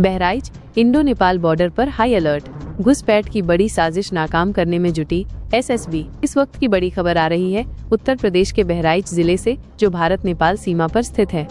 Bahraich Indo Nepal border पर high alert. घुसपैठ की बड़ी साजिश नाकाम करने में जुटी एसएसबी। इस वक्त की बड़ी खबर आ रही है उत्तर प्रदेश के बहराइच जिले से, जो भारत नेपाल सीमा पर स्थित है।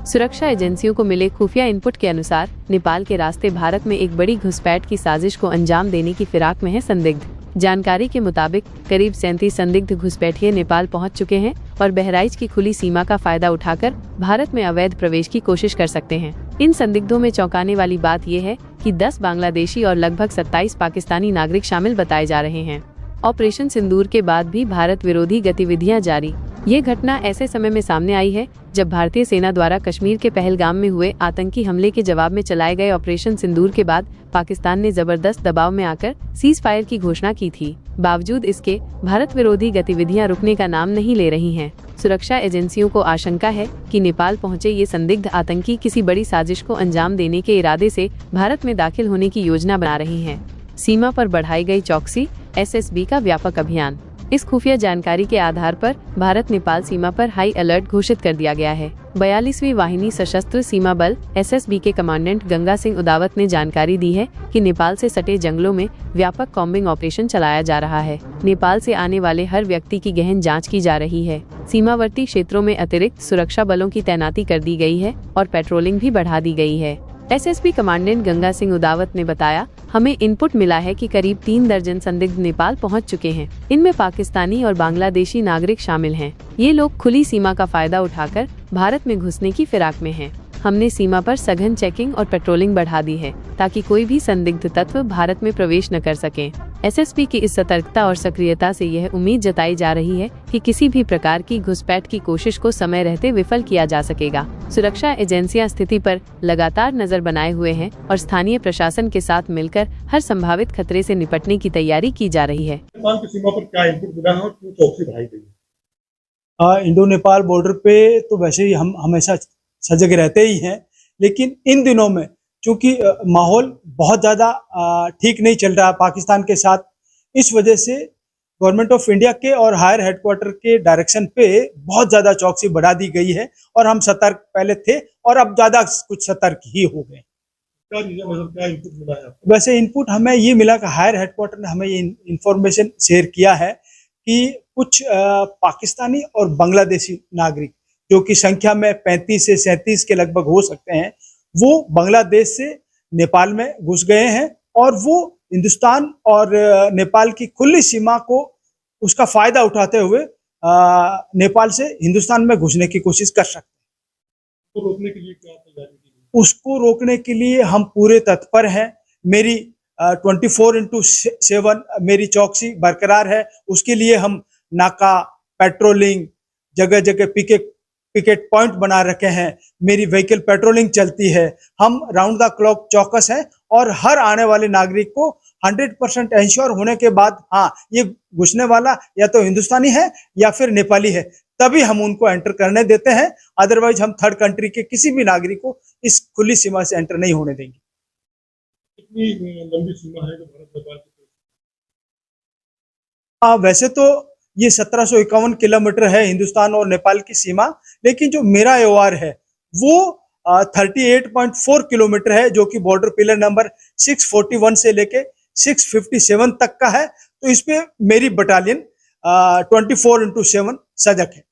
सुरक्षा एजेंसियों को मिले खुफिया इनपुट के अनुसार नेपाल के रास्ते भारत में एक बड़ी घुसपैठ की साजिश को अंजाम देने की फिराक में है संदिग्ध। जानकारी के मुताबिक करीब 37 संदिग्ध घुसपैठिए नेपाल पहुंच चुके हैं और बहराइच की खुली सीमा का फायदा उठाकर भारत में अवैध प्रवेश की कोशिश कर सकते हैं। इन संदिग्धों में चौंकाने वाली बात यह है कि 10 बांग्लादेशी और लगभग 27 पाकिस्तानी नागरिक शामिल बताए जा रहे हैं। ऑपरेशन सिंदूर के बाद भी भारत विरोधी गतिविधियां जारी। ये घटना ऐसे समय में सामने आई है जब भारतीय सेना द्वारा कश्मीर के पहलगाम में हुए आतंकी हमले के जवाब में चलाए गए ऑपरेशन सिंदूर के बाद पाकिस्तान ने जबरदस्त दबाव में आकर सीज फायर की घोषणा की थी। बावजूद इसके भारत विरोधी गतिविधियां रुकने का नाम नहीं ले रही हैं। सुरक्षा एजेंसियों को आशंका है कि नेपाल पहुंचे ये संदिग्ध आतंकी किसी बड़ी साजिश को अंजाम देने के इरादे से भारत में दाखिल होने की योजना बना रही हैं। सीमा पर बढ़ाई गई चौकसी, एसएसबी का व्यापक अभियान। इस खुफिया जानकारी के आधार पर भारत नेपाल सीमा पर हाई अलर्ट घोषित कर दिया गया है। 42वीं वाहिनी सशस्त्र सीमा बल एसएसबी के कमांडेंट गंगा सिंह उदावत ने जानकारी दी है कि नेपाल से सटे जंगलों में व्यापक कॉम्बिंग ऑपरेशन चलाया जा रहा है। नेपाल से आने वाले हर व्यक्ति की गहन जांच की जा रही है। सीमावर्ती क्षेत्रों में अतिरिक्त सुरक्षा बलों की तैनाती कर दी गई है और पेट्रोलिंग भी बढ़ा दी गई है। एसएसबी कमांडेंट गंगा सिंह उदावत ने बताया, हमें इनपुट मिला है कि करीब 3 दर्जन संदिग्ध नेपाल पहुंच चुके हैं। इनमें पाकिस्तानी और बांग्लादेशी नागरिक शामिल हैं। ये लोग खुली सीमा का फायदा उठाकर भारत में घुसने की फिराक में हैं। हमने सीमा पर सघन चेकिंग और पेट्रोलिंग बढ़ा दी है ताकि कोई भी संदिग्ध तत्व भारत में प्रवेश न कर सके। एसएसबी की इस सतर्कता और सक्रियता से यह उम्मीद जताई जा रही है कि किसी भी प्रकार की घुसपैठ की कोशिश को समय रहते विफल किया जा सकेगा। सुरक्षा एजेंसियां स्थिति पर लगातार नजर बनाए हुए हैं और स्थानीय प्रशासन के साथ मिलकर हर संभावित खतरे से निपटने की तैयारी की जा रही है। नेपाल की सीमा पर क्या इनपुट मिला है और क्यों चौकसी बढ़ाई गई है? इंडो नेपाल बॉर्डर पे तो वैसे ही हम हमेशा सजग रहते ही हैं, लेकिन इन दिनों में चूंकि माहौल बहुत ज़्यादा ठीक नहीं चल रहा पाकिस्तान के साथ, इस वजह से गवर्नमेंट ऑफ इंडिया के और हायर हेडक्वार्टर के डायरेक्शन पे बहुत ज़्यादा चौकसी बढ़ा दी गई है और हम सतर्क पहले थे और अब ज़्यादा कुछ सतर्क ही हो गए। क्या इनपुट मिला है? वैसे इनपुट हमें ये मिला कि हायर हेडक्वार्टर ने हमें ये इंफॉर्मेशन शेयर किया है कि कुछ पाकिस्तानी और बांग्लादेशी नागरिक, जो कि संख्या में 35 से 37 के लगभग हो सकते हैं, वो बांग्लादेश से नेपाल में घुस गए हैं और वो हिंदुस्तान और नेपाल की खुली सीमा को उसका फायदा उठाते हुए नेपाल से हिंदुस्तान में घुसने की कोशिश कर सकते हैं। उसको रोकने के लिए क्या तैयारी की गई? उसको रोकने के लिए हम पूरे तत्पर हैं। मेरी 24/7 मेरी चौकसी बरकरार है। उसके लिए हम नाका, पेट्रोलिंग, जगह जगह पिकेट पॉइंट बना रखे हैं। मेरी व्हीकल पेट्रोलिंग चलती है। हम राउंड द क्लॉक चौकस है और हर आने वाले नागरिक को 100% इंश्योर होने के बाद, हाँ, ये घुसने वाला या तो हिंदुस्तानी है या फिर नेपाली है, तभी हम उनको एंटर करने देते हैं। अदरवाइज हम थर्ड कंट्री के किसी भी नागरिक को इस खुली सीमा से एंटर नहीं होने देंगे। कितनी लंबी सीमा है जो भारत नेपाल की? वैसे तो ये 1751 किलोमीटर है हिंदुस्तान और नेपाल की सीमा, लेकिन जो मेरा AOR है वो 38.4 किलोमीटर है, जो कि बॉर्डर पिलर नंबर 641 से लेके 657 तक का है। तो इस पे मेरी बटालियन 24/7 सजग है।